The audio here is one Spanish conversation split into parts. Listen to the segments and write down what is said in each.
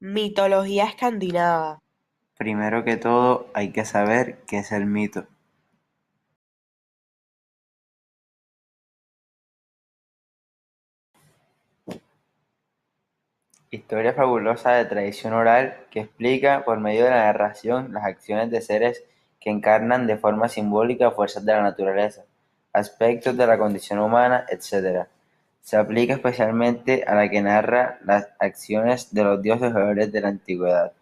Mitología escandinava. Primero que todo, hay que saber qué es el mito. Historia fabulosa de tradición oral que explica por medio de la narración las acciones de seres que encarnan de forma simbólica fuerzas de la naturaleza, aspectos de la condición humana, etc. Se aplica especialmente a la que narra las acciones de los dioses o héroes de la antigüedad.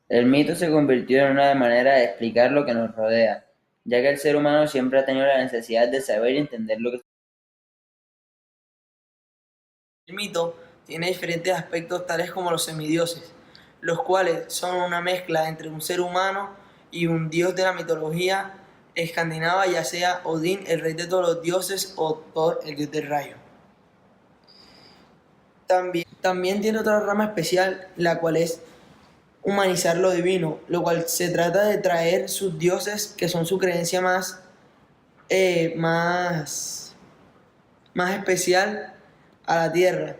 El mito se convirtió en una manera de explicar lo que nos rodea, ya que el ser humano siempre ha tenido la necesidad de saber y entender lo que... El mito tiene diferentes aspectos tales como los semidioses, los cuales son una mezcla entre un ser humano y un dios de la mitología escandinava, ya sea Odín, el rey de todos los dioses, o Thor, el dios del rayo. También tiene otra rama especial, la cual es humanizar lo divino, lo cual se trata de traer sus dioses, que son su creencia eh, más, más especial, a la tierra,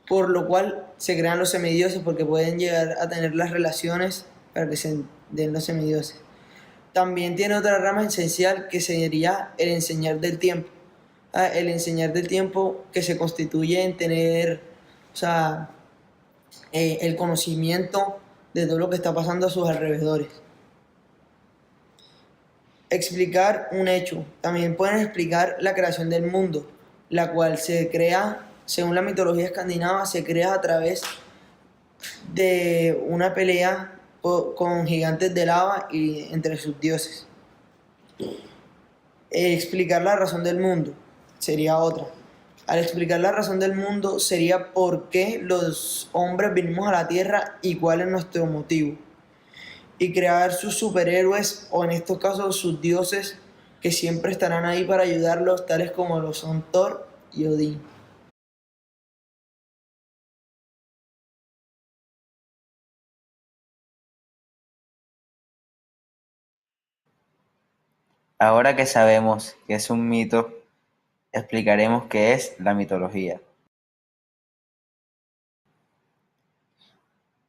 por lo cual se crean los semidioses, porque pueden llegar a tener las relaciones para que se den los semidioses. También tiene otra rama esencial que sería el enseñar del tiempo. El enseñar del tiempo, que se constituye en tener, o sea, el conocimiento de todo lo que está pasando a sus alrededores. Explicar un hecho. También pueden explicar la creación del mundo, la cual se crea, según la mitología escandinava, se crea a través de una pelea con gigantes de lava y entre sus dioses. Explicar la razón del mundo sería otra. Al explicar la razón del mundo sería por qué los hombres vinimos a la tierra y cuál es nuestro motivo. Y crear sus superhéroes, o en estos casos sus dioses, que siempre estarán ahí para ayudarlos, tales como lo son Thor y Odín. Ahora que sabemos qué es un mito, explicaremos qué es la mitología.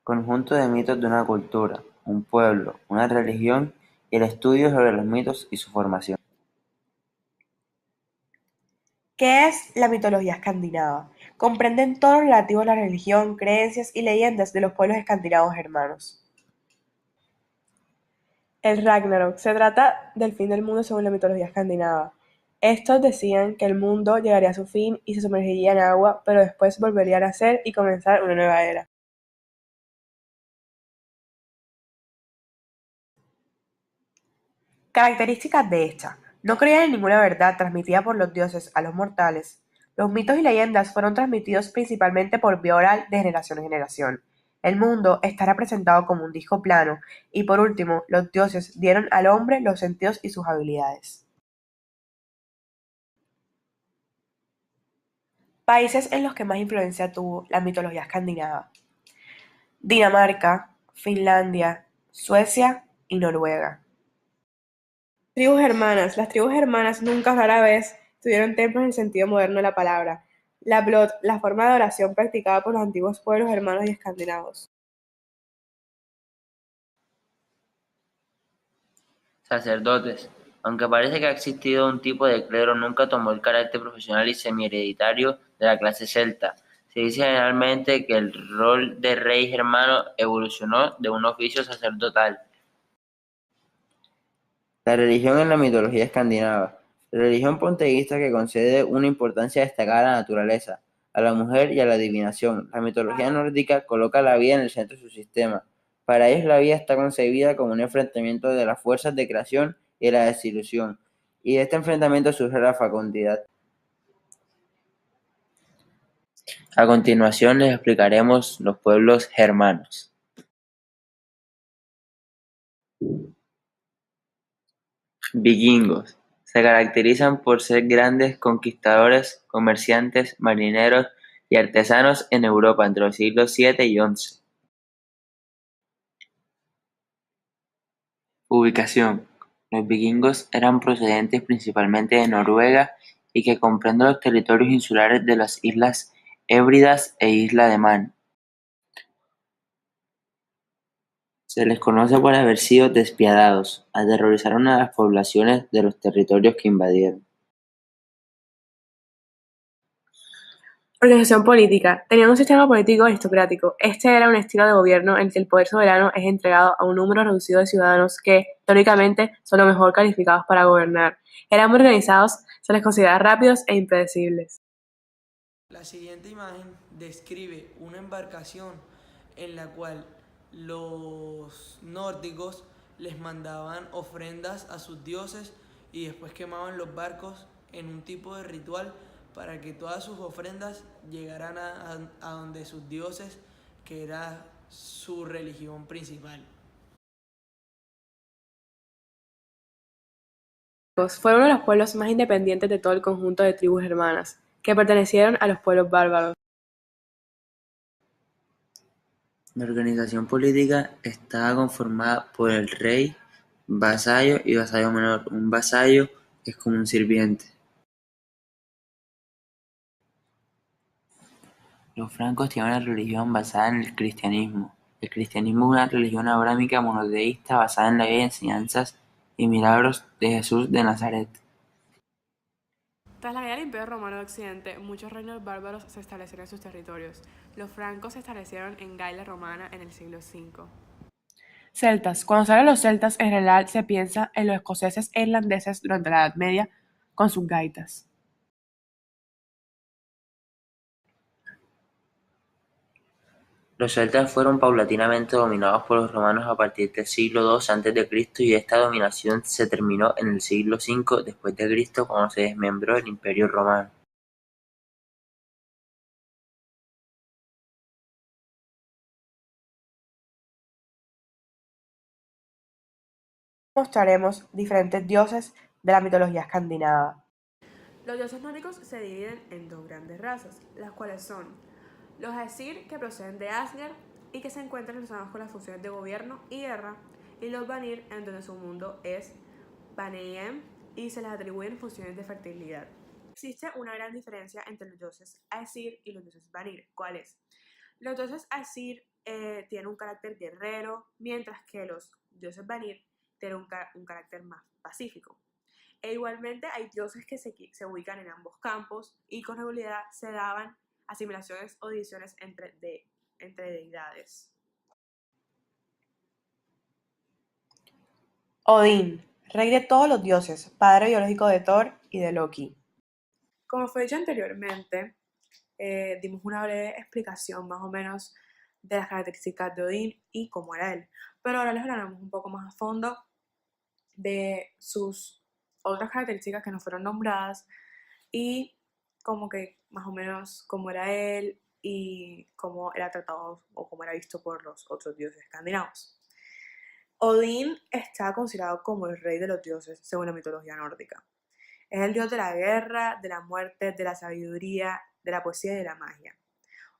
Conjunto de mitos de una cultura, un pueblo, una religión y el estudio sobre los mitos y su formación. ¿Qué es la mitología escandinava? Comprenden todo lo relativo a la religión, creencias y leyendas de los pueblos escandinavos hermanos. El Ragnarok se trata del fin del mundo según la mitología escandinava. Estos decían que el mundo llegaría a su fin y se sumergiría en agua, pero después volvería a nacer y comenzar una nueva era. Características de esta. No creían en ninguna verdad transmitida por los dioses a los mortales. Los mitos y leyendas fueron transmitidos principalmente por vía oral de generación en generación. El mundo está representado como un disco plano y por último, los dioses dieron al hombre los sentidos y sus habilidades. Países en los que más influencia tuvo la mitología escandinava: Dinamarca, Finlandia, Suecia y Noruega. Tribus hermanas. Las tribus hermanas nunca rara vez tuvieron templos en el sentido moderno de la palabra. La Blot, la forma de oración practicada por los antiguos pueblos hermanos y escandinavos. Sacerdotes. Aunque parece que ha existido un tipo de clero, nunca tomó el carácter profesional y semi-hereditario de la clase celta. Se dice generalmente que el rol de rey germano evolucionó de un oficio sacerdotal. La religión en la mitología escandinava. La religión ponteísta que concede una importancia destacada a la naturaleza, a la mujer y a la adivinación. La mitología nórdica coloca la vida en el centro de su sistema. Para ellos la vida está concebida como un enfrentamiento de las fuerzas de creación y de la desilusión. Y de este enfrentamiento surge la fecundidad. A continuación les explicaremos los pueblos germanos. Vikingos. Se caracterizan por ser grandes conquistadores, comerciantes, marineros y artesanos en Europa entre los siglos VII y XI. Ubicación. Los vikingos eran procedentes principalmente de Noruega y que comprende los territorios insulares de las Islas Hébridas e Isla de Man. Se les conoce por haber sido despiadados, aterrorizaron a las poblaciones de los territorios que invadieron. Organización política. Tenían un sistema político aristocrático. Este era un estilo de gobierno en el que el poder soberano es entregado a un número reducido de ciudadanos que, teóricamente, son los mejor calificados para gobernar. Eran muy organizados, se les considera rápidos e impredecibles. La siguiente imagen describe una embarcación en la cual los nórdicos les mandaban ofrendas a sus dioses y después quemaban los barcos en un tipo de ritual para que todas sus ofrendas llegaran a donde sus dioses, que era su religión principal. Fueron uno de los pueblos más independientes de todo el conjunto de tribus germanas, que pertenecieron a los pueblos bárbaros. La organización política estaba conformada por el rey, vasallo y vasallo menor. Un vasallo es como un sirviente. Los francos tienen una religión basada en el cristianismo. El cristianismo es una religión abrámica monoteísta basada en la vida y enseñanzas y milagros de Jesús de Nazaret. Tras la caída del Imperio Romano de Occidente, muchos reinos bárbaros se establecieron en sus territorios. Los francos se establecieron en Galia Romana en el siglo V. Celtas. Cuando se habla de los celtas, en general se piensa en los escoceses e irlandeses durante la Edad Media con sus gaitas. Los celtas fueron paulatinamente dominados por los romanos a partir del siglo II a.C. y esta dominación se terminó en el siglo V después de Cristo cuando se desmembró el Imperio Romano. Mostraremos diferentes dioses de la mitología escandinava. Los dioses nórdicos se dividen en dos grandes razas, las cuales son los Aesir, que proceden de Asgard y que se encuentran relacionados con las funciones de gobierno y guerra, y los Vanir, en donde su mundo es Vanheim y se les atribuyen funciones de fertilidad. Existe una gran diferencia entre los dioses Aesir y los dioses Vanir. ¿Cuál es? Los dioses Aesir tienen un carácter guerrero, mientras que los dioses Vanir tienen un carácter más pacífico. E igualmente hay dioses que se ubican en ambos campos y con regularidad se daban asimilaciones o divisiones entre deidades. Odín, rey de todos los dioses, padre biológico de Thor y de Loki. Como fue dicho anteriormente, dimos una breve explicación más o menos de las características de Odín y cómo era él. Pero ahora les hablaremos un poco más a fondo de sus otras características que no fueron nombradas y como que más o menos cómo era él y cómo era tratado o cómo era visto por los otros dioses escandinavos. Odín está considerado como el rey de los dioses según la mitología nórdica. Es el dios de la guerra, de la muerte, de la sabiduría, de la poesía y de la magia.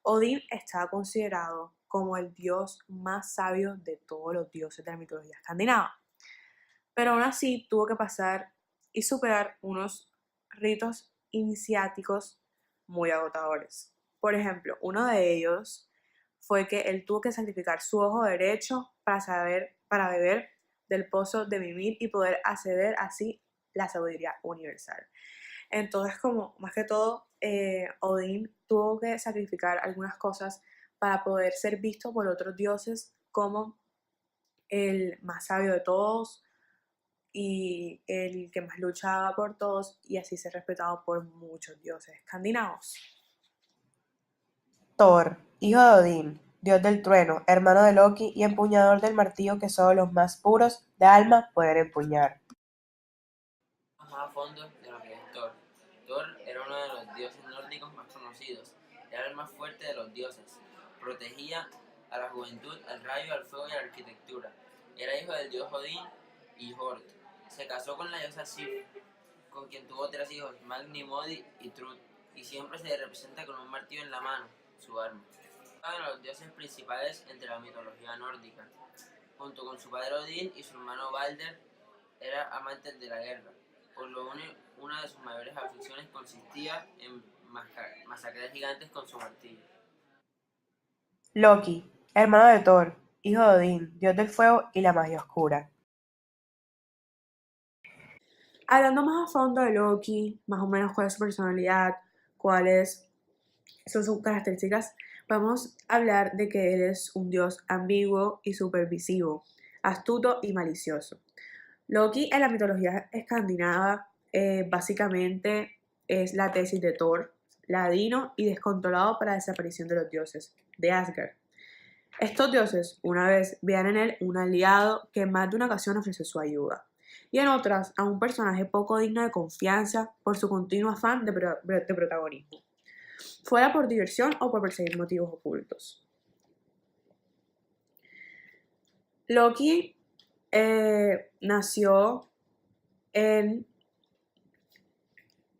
Odín está considerado como el dios más sabio de todos los dioses de la mitología escandinava. Pero aún así tuvo que pasar y superar unos ritos iniciáticos muy agotadores. Por ejemplo, uno de ellos fue que él tuvo que sacrificar su ojo derecho para beber del pozo de Mimir y poder acceder así la sabiduría universal. Entonces, como más que todo, Odín tuvo que sacrificar algunas cosas para poder ser visto por otros dioses como el más sabio de todos y el que más luchaba por todos y así ser respetado por muchos dioses escandinavos. Thor, hijo de Odín, dios del trueno, hermano de Loki y empuñador del martillo que solo los más puros de alma pueden empuñar. Más a fondo de lo que es Thor. Thor era uno de los dioses nórdicos más conocidos, era el más fuerte de los dioses, protegía a la juventud, al rayo, al fuego y a la arquitectura. Era hijo del dios Odín y Hord. Se casó con la diosa Sif, con quien tuvo 3 hijos, Magni, Modi y Trud, y siempre se le representa con un martillo en la mano, su arma. Uno de los dioses principales entre la mitología nórdica. Junto con su padre Odín y su hermano Balder, era amante de la guerra, por lo una de sus mayores aficiones consistía en masacrar gigantes con su martillo. Loki, hermano de Thor, hijo de Odín, dios del fuego y la magia oscura. Hablando más a fondo de Loki, más o menos cuál es su personalidad, cuáles son sus características, vamos a hablar de que él es un dios ambiguo y supervisivo, astuto y malicioso. Loki en la mitología escandinava básicamente es la tesis de Thor, ladino y descontrolado para la desaparición de los dioses de Asgard. Estos dioses, una vez, vean en él un aliado que en más de una ocasión ofrece su ayuda, y en otras a un personaje poco digno de confianza por su continuo afán de protagonismo, fuera por diversión o por perseguir motivos ocultos. Loki nació en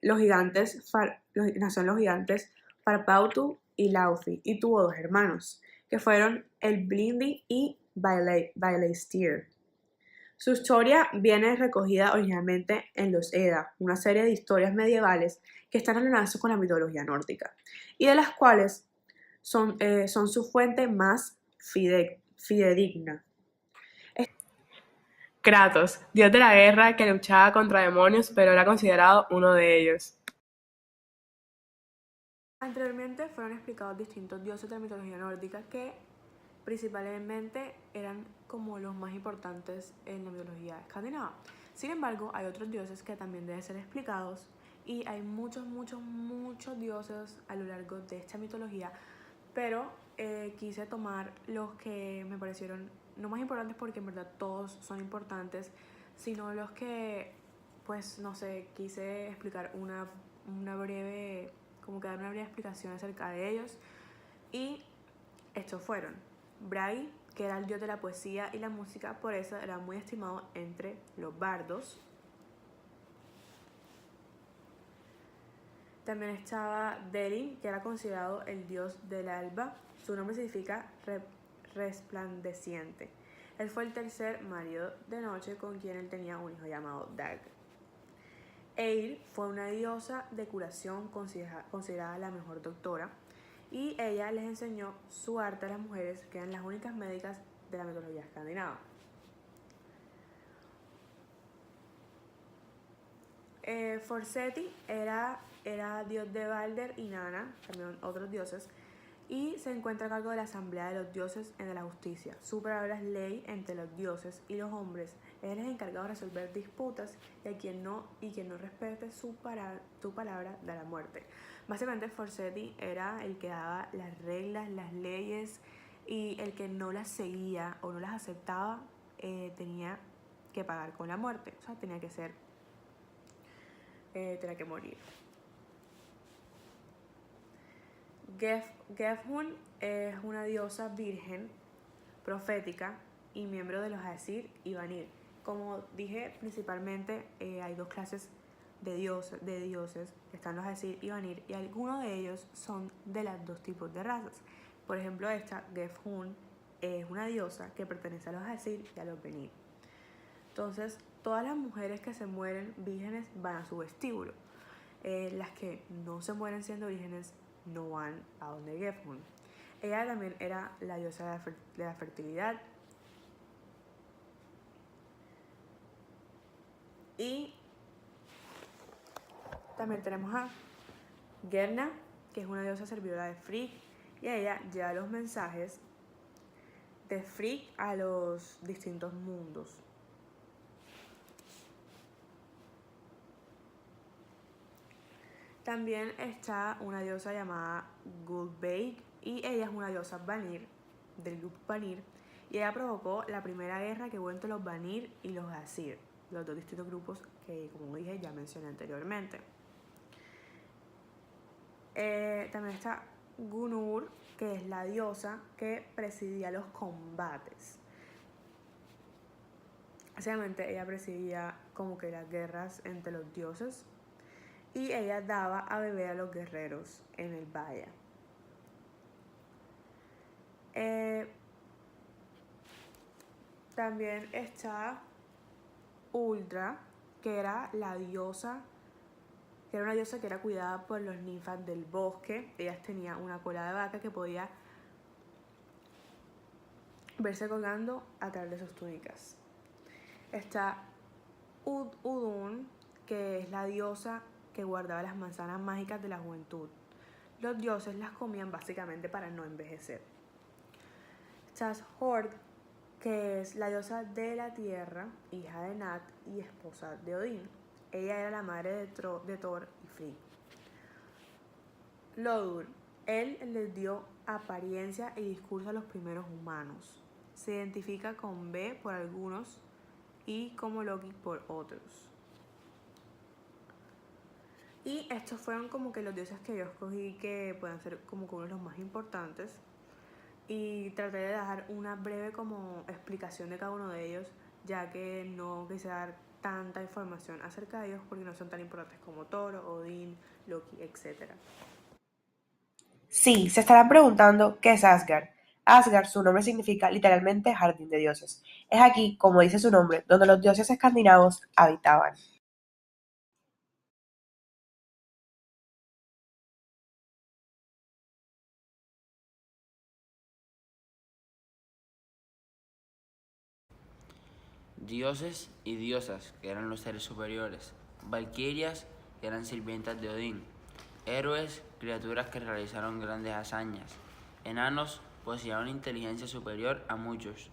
los gigantes Farpautu y Laufey y tuvo dos hermanos, que fueron el Blindi y Baileystir. Su historia viene recogida originalmente en los Edda, una serie de historias medievales que están relacionadas con la mitología nórdica, y de las cuales son su fuente más fidedigna. Kratos, dios de la guerra que luchaba contra demonios, pero era considerado uno de ellos. Anteriormente fueron explicados distintos dioses de la mitología nórdica que principalmente eran como los más importantes en la mitología escandinava. Sin embargo, hay otros dioses que también deben ser explicados y hay muchos dioses a lo largo de esta mitología, pero quise tomar los que me parecieron no más importantes porque en verdad todos son importantes, sino los que, pues no sé, quise explicar una breve, como que dar una breve explicación acerca de ellos. Y estos fueron Bragi, que era el dios de la poesía y la música, por eso era muy estimado entre los bardos. También estaba Delin, que era considerado el dios del alba. Su nombre significa resplandeciente. Él fue el tercer marido de Noche, con quien él tenía un hijo llamado Dag. Eir fue una diosa de curación considerada la mejor doctora, y ella les enseñó su arte a las mujeres, que eran las únicas médicas de la mitología escandinava. Forseti era dios de Balder y Nanna, también otros dioses, y se encuentra a cargo de la asamblea de los dioses en la justicia. Su palabra es ley entre los dioses y los hombres. Él es encargado de resolver disputas y quien no respete tu palabra da la muerte. Básicamente Forseti era el que daba las reglas, las leyes, y el que no las seguía o no las aceptaba tenía que pagar con la muerte, o sea, tenía que morir. Gefhun es una diosa virgen, profética y miembro de los Aesir y Vanir. Como dije, principalmente hay dos clases de dioses, están los Aesir y Vanir, y algunos de ellos son de los dos tipos de razas. Por ejemplo, esta, Gefhun, es una diosa que pertenece a los Aesir y a los Vanir. Entonces, todas las mujeres que se mueren vírgenes van a su vestíbulo. Las que no se mueren siendo vírgenes no van a donde Gefhun. Ella también era la diosa de la fertilidad. Y también tenemos a Gerna, que es una diosa servidora de Frigg, y ella lleva los mensajes de Frigg a los distintos mundos. También está una diosa llamada Gulveig, y ella es una diosa Vanir, del grupo Vanir, y ella provocó la primera guerra que hubo entre los Vanir y los Aesir, los dos distintos grupos que, como dije, ya mencioné anteriormente. También está Gunur, que es la diosa que presidía los combates. Básicamente ella presidía como que las guerras entre los dioses, y ella daba a beber a los guerreros en el valle. También está Uldra, que era la diosa, que era una diosa que era cuidada por los ninfas del bosque. Ellas tenían una cola de vaca que podía verse colgando a través de sus túnicas. Está Udun, que es la diosa que guardaba las manzanas mágicas de la juventud. Los dioses las comían básicamente para no envejecer. Está Hord, que es la diosa de la tierra, hija de Nat y esposa de Odín. Ella era la madre de Thor y Frigg. Lodur, él les dio apariencia y discurso a los primeros humanos. Se identifica con Ve por algunos y como Loki por otros. Y estos fueron como que los dioses que yo escogí que pueden ser como que uno de los más importantes. Y traté de dar una breve como explicación de cada uno de ellos, ya que no quise dar tanta información acerca de ellos porque no son tan importantes como Thor, Odín, Loki, etc. Sí, se estarán preguntando qué es Asgard. Asgard, su nombre significa literalmente jardín de dioses. Es aquí, como dice su nombre, donde los dioses escandinavos habitaban. Dioses y diosas, que eran los seres superiores. Valquirias, que eran sirvientas de Odín. Héroes, criaturas que realizaron grandes hazañas. Enanos, poseían una inteligencia superior a muchos.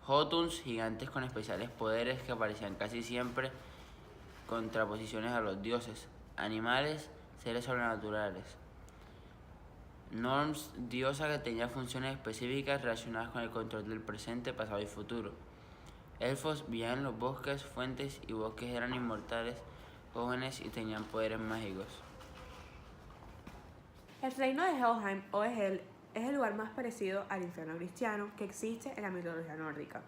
Jotuns, gigantes con especiales poderes que aparecían casi siempre contraposiciones a los dioses. Animales, seres sobrenaturales. Norns, diosa que tenía funciones específicas relacionadas con el control del presente, pasado y futuro. Elfos vivían en los bosques, fuentes y bosques, eran inmortales, jóvenes y tenían poderes mágicos. El reino de Helheim o de Hel es el lugar más parecido al infierno cristiano que existe en la mitología nórdica.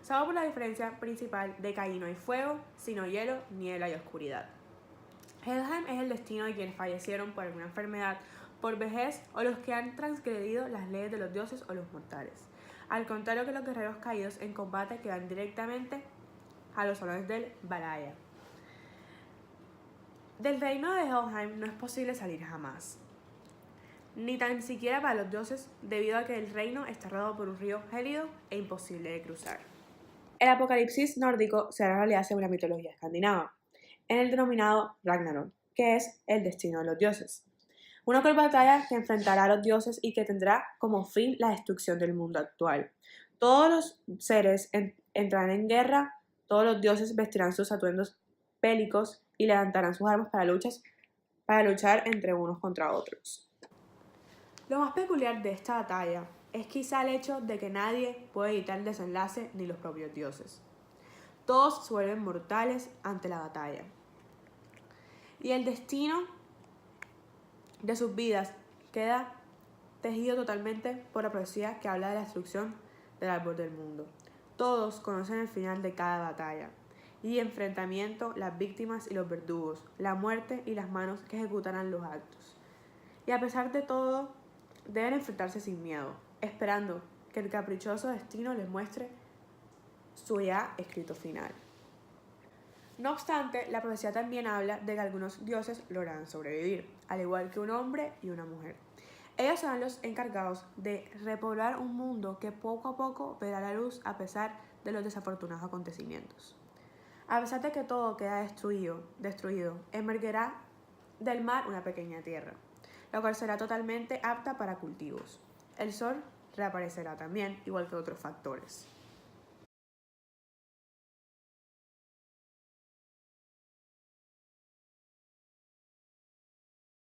Salvo por la diferencia principal de que ahí no hay fuego, sino hielo, niebla y oscuridad. Helheim es el destino de quienes fallecieron por alguna enfermedad, por vejez o los que han transgredido las leyes de los dioses o los mortales. Al contrario que los guerreros caídos en combate que van directamente a los salones del Valhalla. Del reino de Helheim no es posible salir jamás, ni tan siquiera para los dioses, debido a que el reino está rodeado por un río gélido e imposible de cruzar. El apocalipsis nórdico se hará realidad según la mitología escandinava, en el denominado Ragnarok, que es el destino de los dioses. Una cruel batalla que enfrentará a los dioses y que tendrá como fin la destrucción del mundo actual. Todos los seres entrarán en guerra, todos los dioses vestirán sus atuendos bélicos y levantarán sus armas para luchar entre unos contra otros. Lo más peculiar de esta batalla es quizá el hecho de que nadie puede evitar el desenlace ni los propios dioses. Todos se vuelven mortales ante la batalla. Y el destino de sus vidas queda tejido totalmente por la profecía que habla de la destrucción del árbol del mundo. Todos conocen el final de cada batalla y enfrentamiento, las víctimas y los verdugos, la muerte y las manos que ejecutarán los actos. Y a pesar de todo, deben enfrentarse sin miedo, esperando que el caprichoso destino les muestre su ya escrito final. No obstante, la profecía también habla de que algunos dioses lograrán sobrevivir, al igual que un hombre y una mujer. Ellos serán los encargados de repoblar un mundo que poco a poco verá la luz a pesar de los desafortunados acontecimientos. A pesar de que todo queda destruido, emergerá del mar una pequeña tierra, la cual será totalmente apta para cultivos. El sol reaparecerá también, igual que otros factores.